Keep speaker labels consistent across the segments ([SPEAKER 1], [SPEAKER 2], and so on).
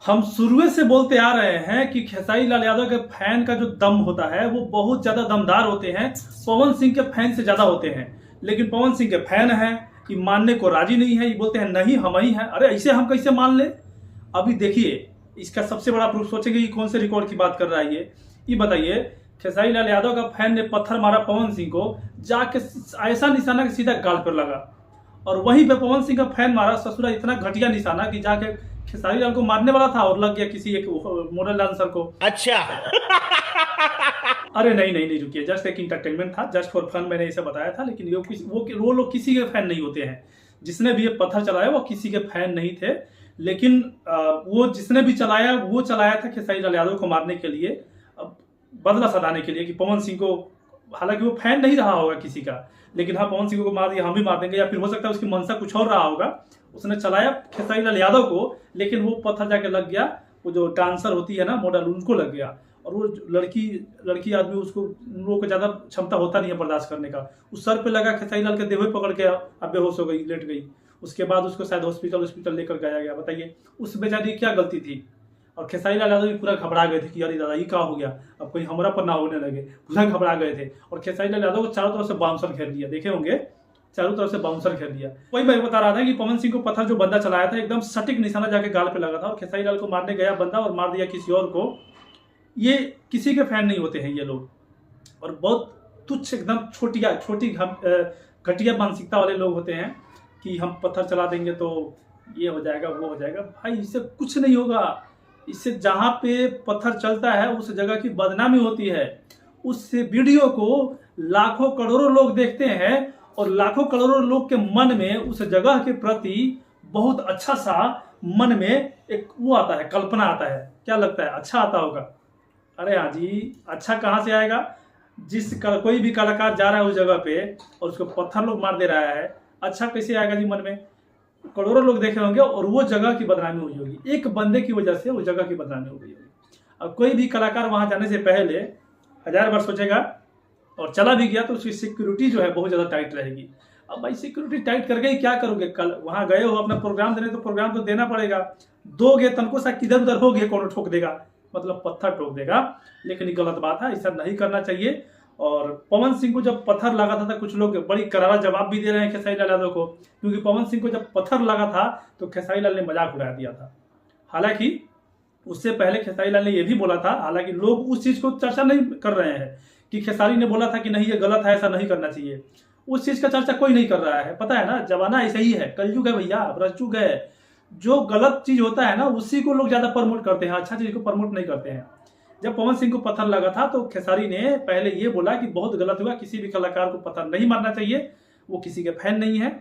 [SPEAKER 1] हम शुरू से बोलते आ रहे हैं कि खेसारी लाल यादव के फैन का जो दम होता है वो बहुत ज्यादा दमदार होते हैं, पवन सिंह के फैन से ज्यादा होते हैं। लेकिन पवन सिंह के फैन हैं कि मानने को राजी नहीं है, ये बोलते हैं नहीं हम ही हैं। अरे ऐसे हम कैसे मान ले? अभी देखिए, इसका सबसे बड़ा प्रूफ सोचेंगे कि कौन से रिकॉर्ड की बात कर रहा है ये बताइए। खेसारी लाल यादव का फैन ने पत्थर मारा पवन सिंह को, जाके ऐसा निशाना कि सीधा गाल पर लगा, और वहीं पे पवन सिंह का फैन मारा ससुरा इतना घटिया निशाना कि जाके खेसारी लाल को मारने वाला था और लग गया किसी एक मॉडल डांसर को।
[SPEAKER 2] अच्छा।
[SPEAKER 1] अरे नहीं नहीं नहीं, रुकिए, जस्ट एक इंटरटेनमेंट था, जस्ट फॉर फन मैंने इसे बताया था। लेकिन वो लोग किसी के फैन नहीं होते हैं। जिसने भी ये पत्थर चलाया वो किसी के फैन नहीं थे। लेकिन वो जिसने भी चलाया वो चलाया था खेसारी लाल यादव को मारने के लिए, बदला सधाने के लिए कि पवन सिंह को, हालांकि वो फैन नहीं रहा होगा किसी का, लेकिन हाँ पवन सिंह को मार दिया हम भी मार देंगे, या फिर हो सकता है उसकी मंशा कुछ और रहा होगा। उसने चलाया खेसारी लाल यादव को, लेकिन वो पत्थर जाके लग गया वो जो डांसर होती है ना मॉडल, उनको लग गया। और वो लड़की आदमी, उसको उन लोगों को ज्यादा क्षमता होता नहीं है बर्दाश्त करने का। उस सर पे लगा, खेसारी लाल के देह पकड़ के अब बेहोश हो गई, लेट गई। उसके बाद उसको शायद हॉस्पिटल लेकर गया गया। बताइए उस बेचारी की क्या गलती थी? और खेसारी लाल यादव भी पूरा घबरा गए थे कि अरे दादा ये क्या हो गया, अब कहीं हमरा पर ना होने लगे, पूरा घबरा गए थे। और खेसारी लाल यादव को चारों तरफ से बाउंसर घेर लिया, देखे होंगे, चारों तरफ से बाउंसर घेर लिया। वही मैं बता रहा था कि पवन सिंह को पत्थर जो बंदा चलाया था एकदम सटीक निशाना जाके गाल पे लगा था, और खेसारी लाल को मारने गया बंदा और मार दिया किसी और को। ये किसी के फैन नहीं होते हैं ये लोग, और बहुत तुच्छ एकदम छोटी घटिया मानसिकता वाले लोग होते हैं कि हम पत्थर चला देंगे तो ये हो जाएगा वो हो जाएगा। भाई इससे कुछ नहीं होगा। इससे जहां पे पत्थर चलता है उस जगह की बदनामी होती है। उस वीडियो को लाखों करोड़ों लोग देखते हैं, और लाखों करोड़ों लोग के मन में उस जगह के प्रति बहुत अच्छा सा मन में एक वो आता है, कल्पना आता है। क्या लगता है? अच्छा आता होगा। अरे हाँ जी, अच्छा कहाँ से आएगा? कोई भी कलाकार जा रहा है उस जगह पे और उसको पत्थर लोग मार दे रहा है, अच्छा कैसे आएगा जी मन में? करोड़ों लोग देखे होंगे और वो जगह की बदनामी हुई होगी, एक बंदे की वजह से वो जगह की बदनामी हो गई होगी। अब कोई भी कलाकार वहां जाने से पहले 1000 बार सोचेगा, और चला भी गया तो उसकी सिक्योरिटी जो है बहुत ज्यादा टाइट रहेगी। अब भाई सिक्योरिटी टाइट करके ही क्या करोगे? कल वहां गए हो अपना प्रोग्राम देने, तो प्रोग्राम तो देना पड़ेगा। दोगे तनको सा किधर उधर हो गए, कौन ठोक देगा, मतलब पत्थर ठोक देगा। लेकिन ये गलत बात है, ऐसा नहीं करना चाहिए। और पवन सिंह को जब पत्थर लगा था कुछ लोग बड़ी करारा जवाब भी दे रहे हैं खेसारी लाल यादव को, क्योंकि पवन सिंह को जब पत्थर लगा था तो खेसारी लाल ने मजाक उड़ा दिया था। हालांकि उससे पहले खेसारी लाल ने यह भी बोला था, हालांकि लोग उस चीज को चर्चा नहीं कर रहे हैं कि खेसारी ने बोला था कि नहीं ये गलत है, ऐसा नहीं करना चाहिए। उस चीज का चर्चा कोई नहीं कर रहा है। पता है ना, जमाना ऐसा ही है, कलयुग है भैया, भ्रष्टयुग है। जो गलत चीज होता है ना उसी को लोग ज्यादा प्रमोट करते हैं, अच्छा चीज को प्रमोट नहीं करते हैं। जब पवन सिंह को पत्थर लगा था तो खेसारी ने पहले ये बोला कि बहुत गलत हुआ, किसी भी कलाकार को पत्थर नहीं मारना चाहिए, वो किसी के फैन नहीं है।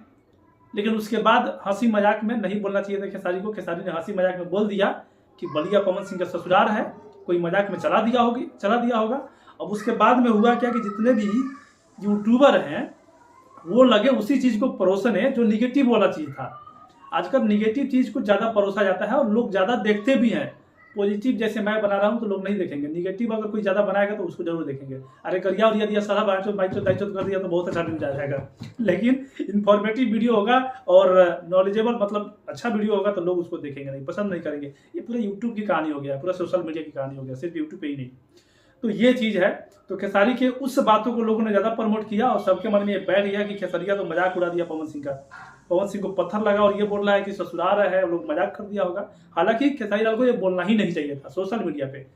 [SPEAKER 1] लेकिन उसके बाद हंसी मजाक में नहीं बोलना चाहिए था खेसारी को, खेसारी ने हंसी मजाक में बोल दिया कि बलिया पवन सिंह का ससुराल है, कोई मजाक में चला दिया होगा। अब उसके बाद में हुआ क्या कि जितने भी यूट्यूबर हैं वो लगे उसी चीज को परोसने जो निगेटिव वाला चीज था। आजकल निगेटिव चीज को ज्यादा परोसा जाता है और लोग ज्यादा देखते भी हैं। पॉजिटिव जैसे मैं बना रहा हूं तो लोग नहीं देखेंगे, निगेटिव अगर कोई ज्यादा बनाएगा तो उसको जरूर देखेंगे। अरे करिया और दिया सारा बाइचो कर दिया तो बहुत अच्छा मिल जाएगा। लेकिन इन्फॉर्मेटिव वीडियो होगा और नॉलेजेबल, मतलब अच्छा वीडियो होगा तो लोग उसको देखेंगे नहीं, पसंद नहीं करेंगे। ये पूरा यूट्यूब की कहानी हो गया, पूरा सोशल मीडिया की कहानी हो गया, सिर्फ यूट्यूब पे ही नहीं। तो ये चीज है। तो खेसारी के उस बातों को लोगों ने ज्यादा प्रमोट किया और सबके मन में ये बैठ गया कि खेसरिया तो मजाक उड़ा दिया पवन सिंह का, पवन सिंह को पत्थर लगा और ये बोल रहा है कि ससुराल है, लोग मजाक कर दिया होगा। हालांकि खेसारी लाल को ये बोलना ही नहीं चाहिए था सोशल मीडिया पे।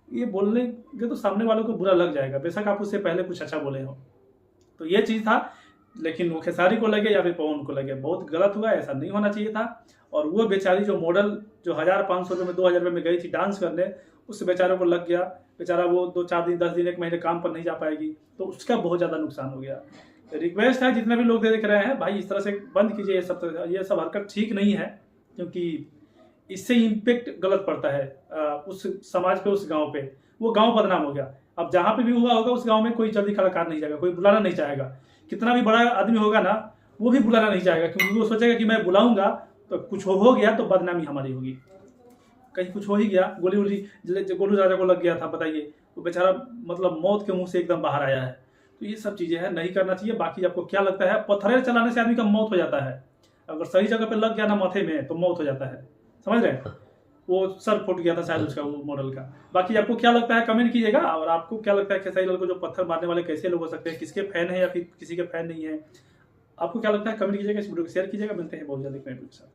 [SPEAKER 1] ये बोलने के तो सामने वालों को बुरा लग जाएगा, बेशक आप उससे पहले कुछ अच्छा बोले हो। तो ये चीज था, लेकिन वो खेसारी को लगे या फिर पवन को लगे, बहुत गलत हुआ, ऐसा नहीं होना चाहिए था। और वो बेचारी जो मॉडल जो 1500 रुपये में 2000 रुपये में गई थी डांस करने, उस बेचारे को लग गया, बेचारा वो 2-4 दिन 10 दिन 1 महीने काम पर नहीं जा पाएगी, तो उसका बहुत ज्यादा नुकसान हो गया। रिक्वेस्ट है जितने भी लोग देख रहे हैं, भाई इस तरह से बंद कीजिए, ये सब हरकत ठीक नहीं है, क्योंकि इससे इम्पेक्ट गलत पड़ता है उस समाज पे, उस गांव पे। वो गांव बदनाम हो गया। अब जहां पे भी हुआ होगा उस गांव में कोई जल्दी कलाकार नहीं जाएगा, कोई बुलाना नहीं चाहेगा। कितना भी बड़ा आदमी होगा ना वो भी बुलाना नहीं चाहेगा, क्योंकि वो सोचेगा कि मैं बुलाऊंगा तो कुछ हो गया तो बदनामी हमारी होगी। कहीं कुछ हो ही गया, गोलू राजा को लग गया था, बताइए, वो बेचारा मतलब मौत के मुंह से एकदम बाहर आया है। तो ये सब चीजें हैं, नहीं करना चाहिए। बाकी आपको क्या लगता है? पत्थर चलाने से आदमी का मौत हो जाता है, अगर सही जगह पे लग गया ना माथे में तो मौत हो जाता है, समझ रहे हैं? वो सर फूट गया था शायद उसका, वो मॉडल का। बाकी आपको क्या लगता है कमेंट कीजिएगा, और आपको क्या लगता है खेसारी लाल को जो पत्थर मारने वाले कैसे लोग हो सकते हैं, किसके फैन है या फिर किसी के फैन नहीं है, आपको क्या लगता है कमेंट कीजिएगा, इस वीडियो को शेयर कीजिएगा। मिलते हैं बहुत जल्दी नए वीडियो के साथ।